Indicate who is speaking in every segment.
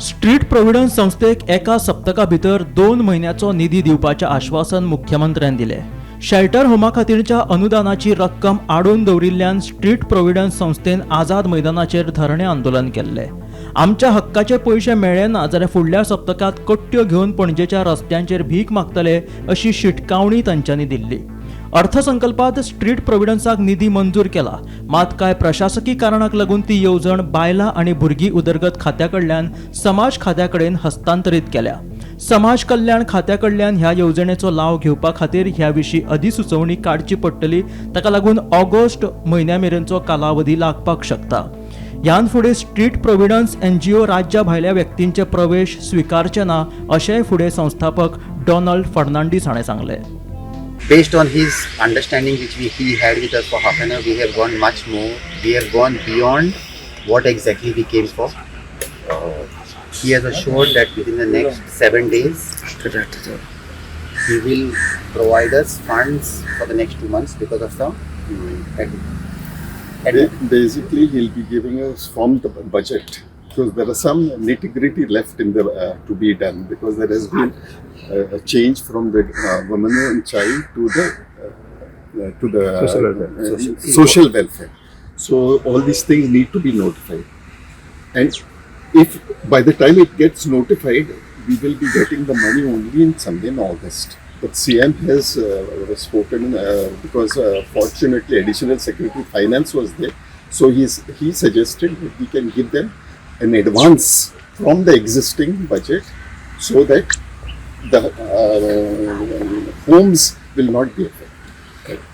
Speaker 1: Street providence संस्थेक एका सप्तका भितर 2 म्हयन्याचो निधी दिवपाचें आश्वासन मुख्यमंत्र्यान दिलें. शेल्टर होमा खातीरच्या अनुदानाची रक्कम आडून दवरिल्ल्यान स्ट्रीट प्रोव्हिडन्स संस्थेन आझाद मैदानाचेर धरणे आंदोलन केल्लें. आमच्या हक्काचे पयशे मेळ्ळे ना जाल्यार फुडल्या सप्तकात कट्ट्यो घेवन पणजेच्या रस्त्यांचेर भीक मागतले अशी शिटकावणी तांच्यांनी दिल्ली. अर्थसंकल्पात स्ट्रीट प्रोव्हिडन्साक निधी मंजूर केला, मात कांय प्रशासकी कारणाक लागून ती येवजण बायलां आनी भुरगीं उदरगत खात्या कडल्यान समाज खात्या कडेन हस्तांतरीत केल्या. समाज कल्याण खात्या कडल्यान ह्या येवजणेचो लाव घेवपा खातीर ह्या विशीं अधिसुचोवणी काडची पडटली. ताका लागून ऑगस्ट म्हयन्या मेरेनचो कालावधी लागपाक शकता. ह्यान फुडें स्ट्रीट प्रोव्हिडन्स NGO राज्या भायल्या व्यक्तींचे प्रवेश स्विकारचे ना अशेंय फुडें संस्थापक डोनाल्ड फर्नांडीस हाणें सांगलें.
Speaker 2: Based on his understanding which he had with us for half an hour, we have gone much more. We have gone beyond what exactly we came for. He has assured that within the next 7 days, he will provide us funds for the next 2 months because of the
Speaker 3: basically he'll be giving us from the budget, because there are some nitty-gritty left in the to be done, because there has been a change from the women and child to the social welfare. So all these things need to be notified, and if by the time it gets notified, we will be getting the money only in August. But CM has spoken because fortunately Additional Secretary Finance was there, so he suggested that we can give them an advance from the existing budget, so that the homes will not be affected.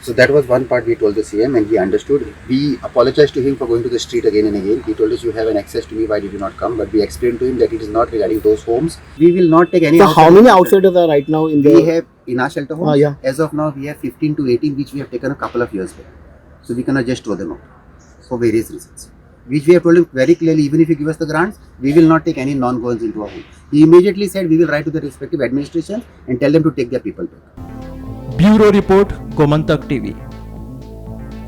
Speaker 2: So that was one part we told the CM, and he understood. We apologized to him for going to the street again and again. He told us, you have an access to me, why did you not come? But we explained to him that it is not regarding those homes. We will not take any.
Speaker 4: So how many outsiders are right now in the?
Speaker 2: We have in our shelter homes.
Speaker 4: Yeah.
Speaker 2: As of now, we have 15 to 18, which we have taken a couple of years back. So we cannot just throw them out for various reasons. Which we have told him very clearly, even if you give us the grants, we will not take any non-goers into our home. He immediately said we will write to the respective administrations and tell them to take their people back.
Speaker 1: Bureau report, Gomantak TV.